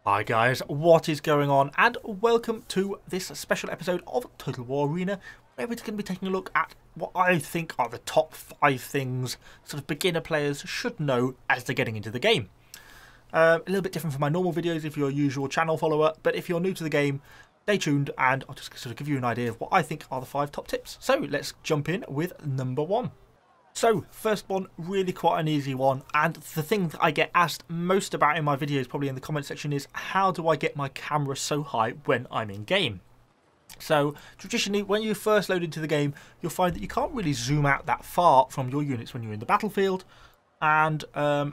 Hi guys, what is going on, and welcome to this special episode of Total War Arena, where we're going to be taking a look at what I think are the top 5 things sort of beginner players should know as they're getting into the game. A little bit different from my normal videos if you're a usual channel follower, but if you're new to the game, stay tuned and I'll just sort of give you an idea of what I think are the 5 top tips. So let's jump in with number 1. So, first one, really quite an easy one, and the thing that I get asked most about in my videos, probably in the comment section, is how do I get my camera so high when I'm in game? So, traditionally, when you first load into the game, you'll find that you can't really zoom out that far from your units when you're in the battlefield, and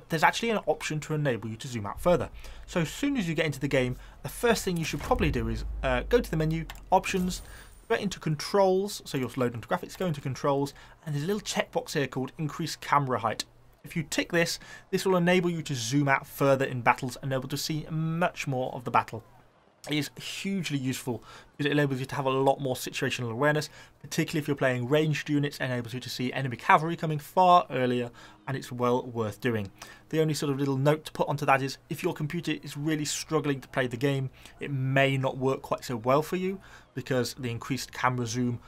there's actually an option to enable you to zoom out further. So, as soon as you get into the game, the first thing you should probably do is go to the menu, Options, go into Controls, so you'll load into Graphics, go into Controls, and there's a little checkbox here called Increase Camera Height. If you tick this, this will enable you to zoom out further in battles and able to see much more of the battle. It is hugely useful because it enables you to have a lot more situational awareness, particularly if you're playing ranged units, and enables you to see enemy cavalry coming far earlier, and it's well worth doing. The only sort of little note to put onto that is if your computer is really struggling to play the game, it may not work quite so well for you because the increased camera zoom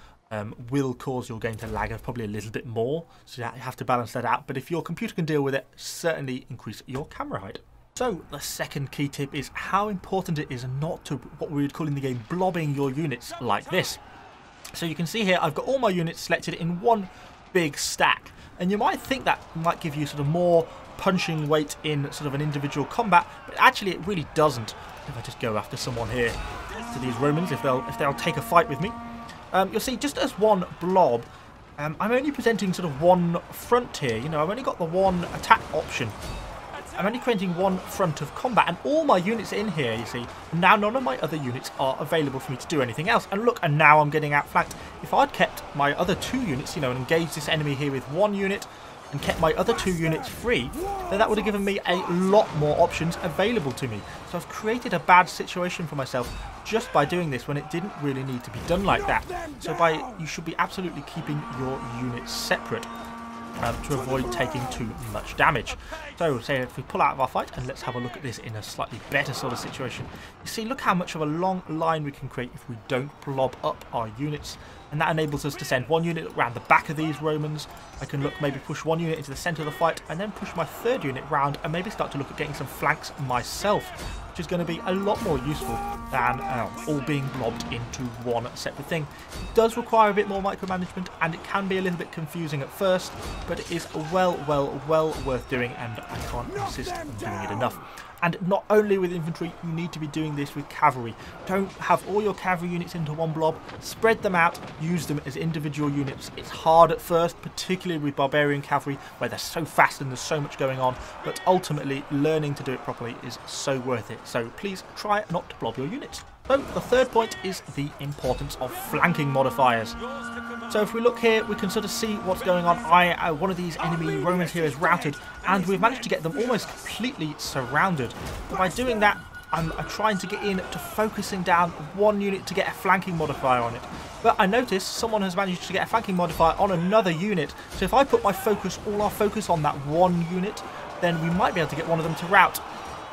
will cause your game to lag probably a little bit more, so you have to balance that out. But if your computer can deal with it, certainly increase your camera height. So the second key tip is how important it is not to, what we would call in the game, blobbing your units like this. So you can see here I've got all my units selected in one big stack, and you might think that might give you sort of more punching weight in sort of an individual combat, but actually it really doesn't. If I just go after someone here, to these Romans, if they'll take a fight with me, you'll see just as one blob, I'm only presenting sort of one front here. You know, I've only got the one attack option. I'm only creating one front of combat, and all my units are in here, you see. Now none of my other units are available for me to do anything else. And look, and now I'm getting outflanked. If I'd kept my other 2 units, you know, and engaged this enemy here with 1 unit, and kept my other 2 units free, then that would have given me a lot more options available to me. So I've created a bad situation for myself just by doing this when it didn't really need to be done like that. So you should be absolutely keeping your units separate to avoid taking too much damage. So say if we pull out of our fight, and let's have a look at this in a slightly better sort of situation. You see, look how much of a long line we can create if we don't blob up our units, and that enables us to send 1 unit around the back of these Romans. I can look, maybe push 1 unit into the centre of the fight, and then push my 3rd unit round, and maybe start to look at getting some flanks myself, which is going to be a lot more useful than all being blobbed into one separate thing. It does require a bit more micromanagement, and it can be a little bit confusing at first, but it is well worth doing, and I can't insist on doing it enough. And not only with infantry, you need to be doing this with cavalry. Don't have all your cavalry units into one blob. Spread them out, use them as individual units. It's hard at first, particularly with barbarian cavalry, where they're so fast and there's so much going on, but ultimately learning to do it properly is so worth it. So please try not to blob your units. So the third point is the importance of flanking modifiers. So if we look here, we can sort of see what's going on. One of these enemy Romans here is routed, and we've managed to get them almost completely surrounded. But by doing that, I'm trying to get in to focusing down 1 unit to get a flanking modifier on it. But I noticed someone has managed to get a flanking modifier on another unit. So if I put all our focus on that 1 unit, then we might be able to get one of them to rout.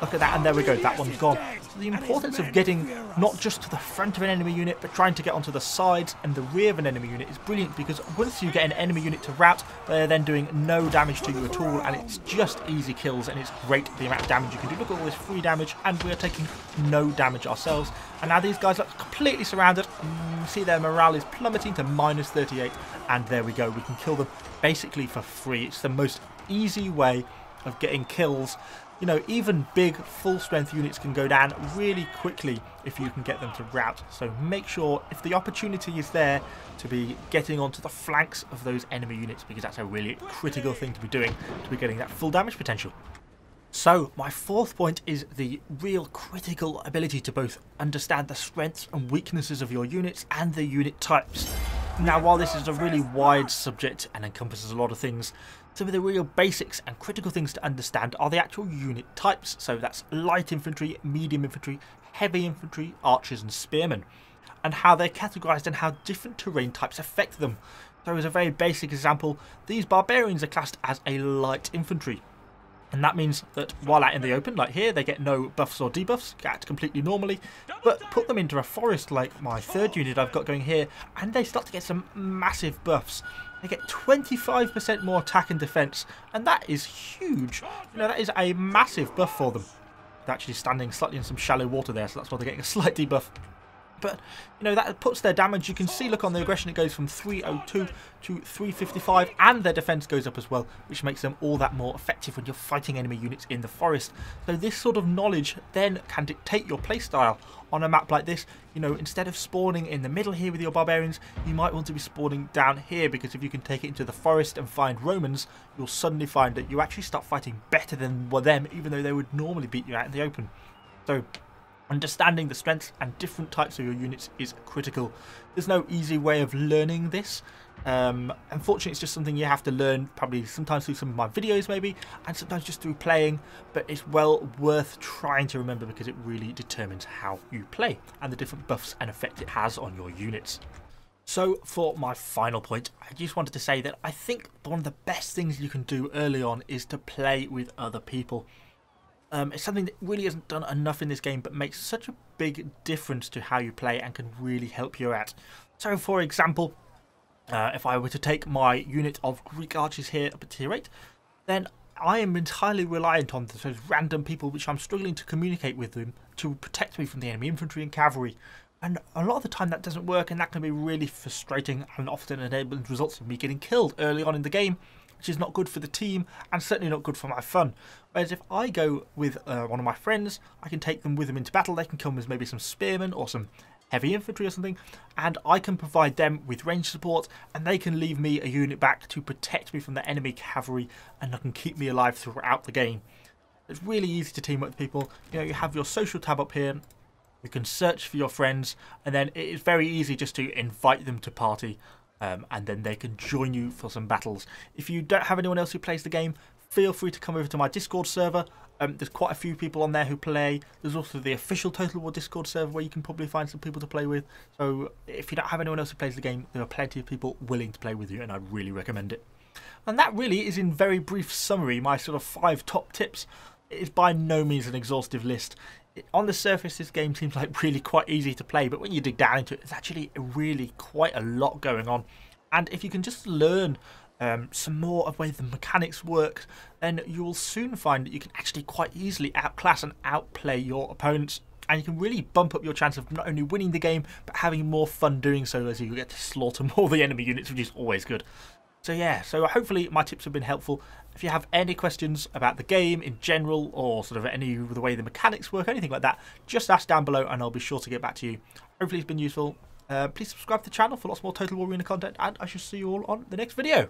Look at that, and there we go, that one's gone. So the importance of getting not just to the front of an enemy unit, but trying to get onto the sides and the rear of an enemy unit is brilliant, because once you get an enemy unit to rout, they're then doing no damage to you at all, and it's just easy kills, and it's great the amount of damage you can do. Look at all this free damage, and we are taking no damage ourselves. And now these guys are completely surrounded. See, their morale is plummeting to -38, and there we go, we can kill them basically for free. It's the most easy way of getting kills. You know, even big full-strength units can go down really quickly if you can get them to rout. So make sure, if the opportunity is there, to be getting onto the flanks of those enemy units, because that's a really critical thing to be doing, to be getting that full damage potential. So my 4th point is the real critical ability to both understand the strengths and weaknesses of your units and the unit types. Now, while this is a really wide subject and encompasses a lot of things, some of the real basics and critical things to understand are the actual unit types. So that's light infantry, medium infantry, heavy infantry, archers and spearmen, and how they're categorised and how different terrain types affect them. So as a very basic example, these barbarians are classed as a light infantry. And that means that while out in the open, like here, they get no buffs or debuffs, act completely normally. But put them into a forest like my third unit I've got going here, and they start to get some massive buffs. They get 25% more attack and defense, and that is huge. You know, that is a massive buff for them. They're actually standing slightly in some shallow water there, so that's why they're getting a slight debuff. But, you know, that puts their damage. You can see, look, on the aggression, it goes from 302 to 355, and their defense goes up as well, which makes them all that more effective when you're fighting enemy units in the forest. So this sort of knowledge then can dictate your playstyle on a map like this. You know, instead of spawning in the middle here with your barbarians, you might want to be spawning down here, because if you can take it into the forest and find Romans, you'll suddenly find that you actually start fighting better than them, even though they would normally beat you out in the open. So understanding the strengths and different types of your units is critical. There's no easy way of learning this. Unfortunately, it's just something you have to learn, probably sometimes through some of my videos maybe, and sometimes just through playing, but it's well worth trying to remember, because it really determines how you play and the different buffs and effect it has on your units. So for my final point, I just wanted to say that I think one of the best things you can do early on is to play with other people. It's something that really isn't done enough in this game, but makes such a big difference to how you play and can really help you out. So, for example, if I were to take my unit of Greek archers here up at tier 8, then I am entirely reliant on those random people which I'm struggling to communicate with them to protect me from the enemy infantry and cavalry. And a lot of the time that doesn't work, and that can be really frustrating, and often results in me getting killed early on in the game, which is not good for the team and certainly not good for my fun. Whereas if I go with one of my friends, I can take them with them into battle. They can come with maybe some spearmen or some heavy infantry or something, and I can provide them with range support, and they can leave me a unit back to protect me from the enemy cavalry, and they can keep me alive throughout the game. It's really easy to team up with people. You know, you have your social tab up here. You can search for your friends, and then it is very easy just to invite them to party. And then they can join you for some battles. If you don't have anyone else who plays the game, feel free to come over to my Discord server. There's quite a few people on there who play. There's also the official Total War Discord server where you can probably find some people to play with. So if you don't have anyone else who plays the game, there are plenty of people willing to play with you, and I'd really recommend it. And that really is, in very brief summary, my sort of 5 top tips. It is by no means an exhaustive list. On the surface, this game seems like really quite easy to play, but when you dig down into it, there's actually really quite a lot going on. And if you can just learn some more of the way the mechanics work, then you will soon find that you can actually quite easily outclass and outplay your opponents. And you can really bump up your chance of not only winning the game, but having more fun doing so, as you get to slaughter more of the enemy units, which is always good. So yeah, so hopefully my tips have been helpful. If you have any questions about the game in general, or sort of any of the way the mechanics work, anything like that, just ask down below and I'll be sure to get back to you. Hopefully it's been useful. Please subscribe to the channel for lots more Total War Arena content, and I shall see you all on the next video.